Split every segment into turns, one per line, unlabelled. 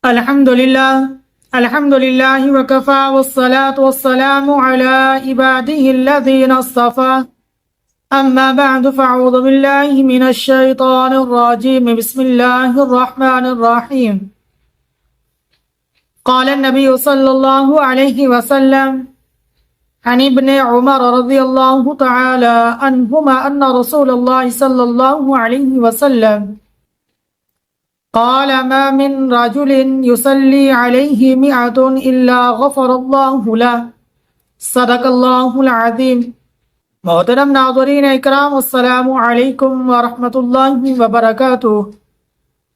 الحمد لله وكفى والصلاة والسلام على عباده الذين اصطفى أما بعد فأعوذ بالله من الشيطان الرجيم بسم الله الرحمن الرحيم قال النبي صلى الله عليه وسلم عن ابن عمر رضي الله تعالى عنهما أن رسول الله صلى الله عليه وسلم قال ما من رجل يصلي عليه 100 إلا غفر الله له صدق الله العظيم۔ محترم ناظرین اکرام، السلام علیکم ورحمۃ اللہ وبرکاتہ۔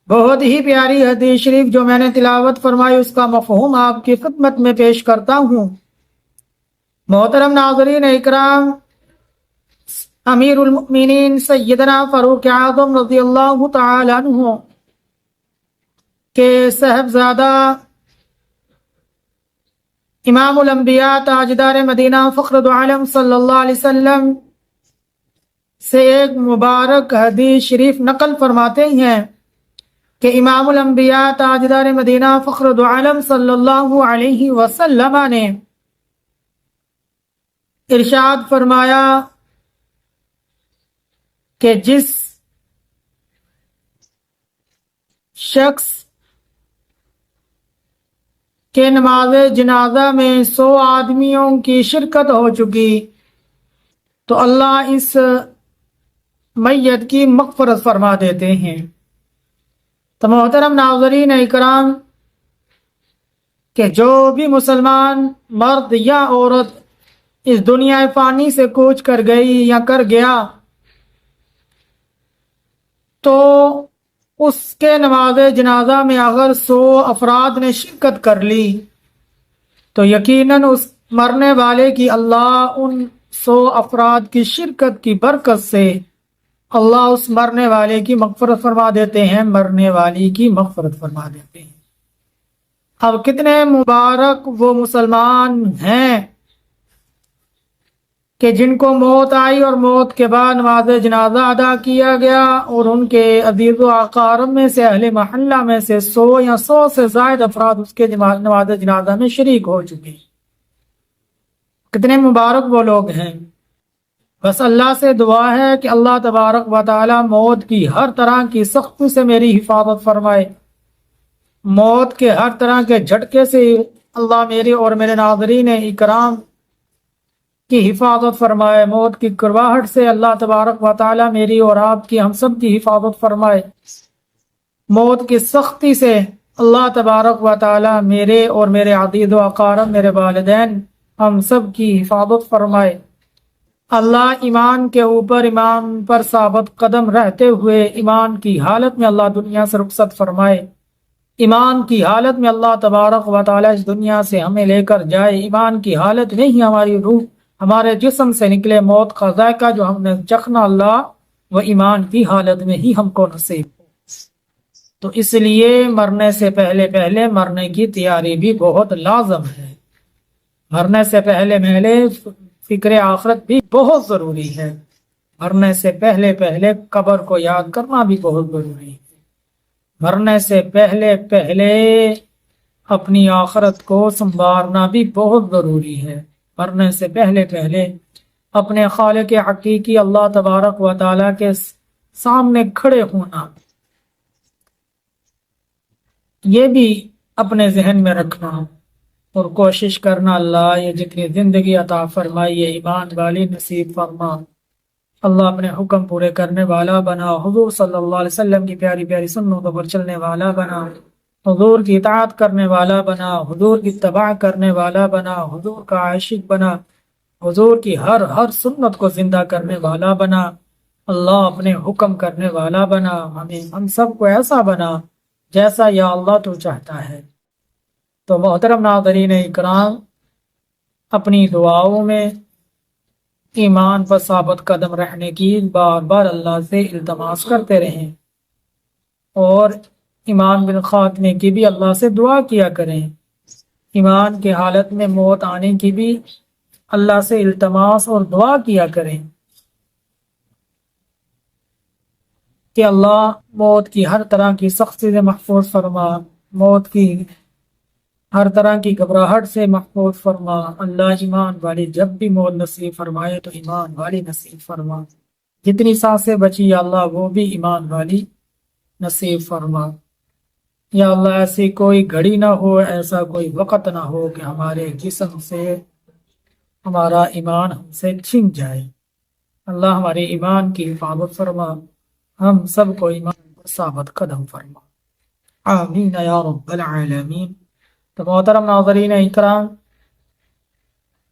بہت ہی پیاری حدیث شریف جو میں نے تلاوت فرمائی اس کا مفہوم آپ کی خدمت میں پیش کرتا ہوں۔ محترم ناظرین اکرام، امیر المؤمنین سیدنا فاروق اعظم رضی اللہ تعالی عنہ کہ صاحبزادہ امام الانبیاء تاجدار مدینہ فخر دو عالم صلی اللہ علیہ وسلم سے ایک مبارک حدیث شریف نقل فرماتے ہیں کہ امام الانبیاء تاجدار مدینہ فخر دو عالم صلی اللہ علیہ وسلم نے ارشاد فرمایا کہ جس شخص کہ نماز جنازہ میں 100 آدمیوں کی شرکت ہو چکی تو اللہ اس میت کی مغفرت فرما دیتے ہیں۔ تو محترم ناظرین اکرام کہ جو بھی مسلمان مرد یا عورت اس دنیا فانی سے کوچ کر گئی یا کر گیا تو اس کے نماز جنازہ میں اگر 100 افراد نے شرکت کر لی تو یقیناً اس مرنے والے کی اللہ ان 100 افراد کی شرکت کی برکت سے اللہ اس مرنے والے کی مغفرت فرما دیتے ہیں، مرنے والی کی مغفرت فرما دیتے ہیں۔ اب کتنے مبارک وہ مسلمان ہیں کہ جن کو موت آئی اور موت کے بعد نماز جنازہ ادا کیا گیا اور ان کے عزیز و اقارب میں سے اہل محلہ میں سے 100 یا 100 سے زائد افراد اس کے نماز جنازہ میں شریک ہو چکے۔ کتنے مبارک وہ لوگ ہیں۔ بس اللہ سے دعا ہے کہ اللہ تبارک و تعالی موت کی ہر طرح کی سختی سے میری حفاظت فرمائے، موت کے ہر طرح کے جھٹکے سے اللہ میری اور میرے ناظرین اکرام کی حفاظت فرمائے، موت کی کرواہٹ سے اللہ تبارک و تعالی میری اور آپ کی ہم سب کی حفاظت فرمائے، موت کی سختی سے اللہ تبارک و تعالی میرے اور میرے عزیز و اقارب میرے والدین ہم سب کی حفاظت فرمائے۔ اللہ ایمان کے اوپر ایمان پر ثابت قدم رہتے ہوئے ایمان کی حالت میں اللہ دنیا سے رخصت فرمائے، ایمان کی حالت میں اللہ تبارک و تعالی اس دنیا سے ہمیں لے کر جائے، ایمان کی حالت میں ہی ہماری روح ہمارے جسم سے نکلے، موت کا ذائقہ جو ہم نے چکھنا اللہ وہ ایمان کی حالت میں ہی ہم کو نصیب ہو۔ تو اس لیے مرنے سے پہلے مرنے کی تیاری بھی بہت لازم ہے، مرنے سے پہلے فکر آخرت بھی بہت ضروری ہے، مرنے سے پہلے قبر کو یاد کرنا بھی بہت ضروری ہے، مرنے سے پہلے اپنی آخرت کو سنوارنا بھی بہت ضروری ہے، مرنے سے پہلے اپنے خالق حقیقی اللہ تبارک و تعالی کے سامنے کھڑے ہونا یہ بھی اپنے ذہن میں رکھنا اور کوشش کرنا اللہ یہ جتنی زندگی عطا فرمائی یہ ایمان والی نصیب فرما، اللہ اپنے حکم پورے کرنے والا بنا، حضور صلی اللہ علیہ وسلم کی پیاری پیاری سنتوں پر چلنے والا بنا، حضور کی اطاعت کرنے والا بنا، حضور کی اتباع کرنے والا بنا، حضور کا عاشق بنا، حضور کی ہر سنت کو زندہ کرنے والا بنا، اللہ اپنے حکم کرنے والا بنا، ہم سب کو ایسا بنا جیسا یا اللہ تو چاہتا ہے۔ تو محترم ناظرین اکرام اپنی دعاؤں میں ایمان پر ثابت قدم رہنے کی بار بار اللہ سے التماس کرتے رہیں اور ایمان بالخاتمے کی بھی اللہ سے دعا کیا کریں، ایمان کی حالت میں موت آنے کی بھی اللہ سے التماس اور دعا کیا کریں کہ اللہ موت کی ہر طرح کی سختی سے محفوظ فرما، موت کی ہر طرح کی گھبراہٹ سے محفوظ فرما اللہ۔ ایمان والی جب بھی موت نصیب فرمائے تو ایمان والی نصیب فرما، جتنی سانسیں بچی یا اللہ وہ بھی ایمان والی نصیب فرما۔ یا اللہ ایسی کوئی گھڑی نہ ہو، ایسا کوئی وقت نہ ہو کہ ہمارے جسم سے ہمارا ایمان ہم سے چھن جائے۔ اللہ ہمارے ایمان کی حفاظت فرما، ہم سب کو ایمان پر ثابت قدم فرما، آمین یا رب العالمین۔ تو محترم ناظرین اکرام،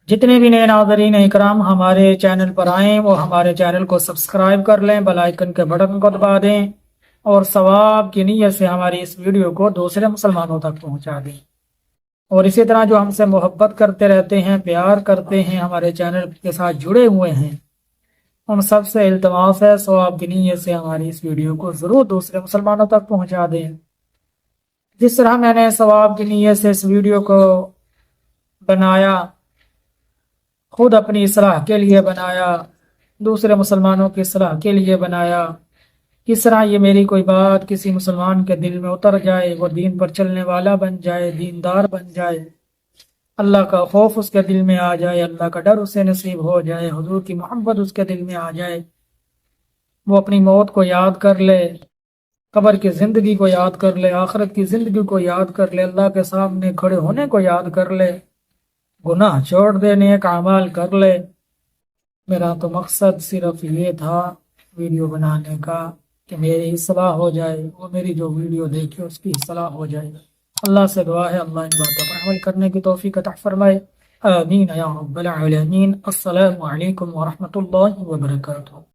جتنے بھی نئے ناظرین اکرام ہمارے چینل پر آئیں وہ ہمارے چینل کو سبسکرائب کر لیں، بیل آئیکن کے بٹن کو دبا دیں اور ثواب کی نیت سے ہماری اس ویڈیو کو دوسرے مسلمانوں تک پہنچا دیں۔ اور اسی طرح جو ہم سے محبت کرتے رہتے ہیں، پیار کرتے ہیں، ہمارے چینل کے ساتھ جڑے ہوئے ہیں، ان سب سے التماس ہے ثواب کی نیت سے ہماری اس ویڈیو کو ضرور دوسرے مسلمانوں تک پہنچا دیں۔ جس طرح میں نے ثواب کی نیت سے اس ویڈیو کو بنایا، خود اپنی اصلاح کے لیے بنایا، دوسرے مسلمانوں کی اصلاح کے لیے بنایا، کس طرح یہ میری کوئی بات کسی مسلمان کے دل میں اتر جائے، وہ دین پر چلنے والا بن جائے، دیندار بن جائے، اللہ کا خوف اس کے دل میں آ جائے، اللہ کا ڈر اسے نصیب ہو جائے، حضور کی محبت اس کے دل میں آ جائے، وہ اپنی موت کو یاد کر لے، قبر کی زندگی کو یاد کر لے، آخرت کی زندگی کو یاد کر لے، اللہ کے سامنے کھڑے ہونے کو یاد کر لے، گناہ چھوڑ دے، نیک اعمال کر لے۔ میرا تو مقصد صرف یہ تھا ویڈیو بنانے کا کہ میری اصلاح ہو جائے، وہ میری جو ویڈیو دیکھے اس کی اصلاح ہو جائے۔ اللہ سے دعا ہے اللہ ان باتوں پر عمل کرنے کی توفیق عطا فرمائے، آمین یا رب العالمین۔ السلام علیکم ورحمۃ اللہ وبرکاتہ۔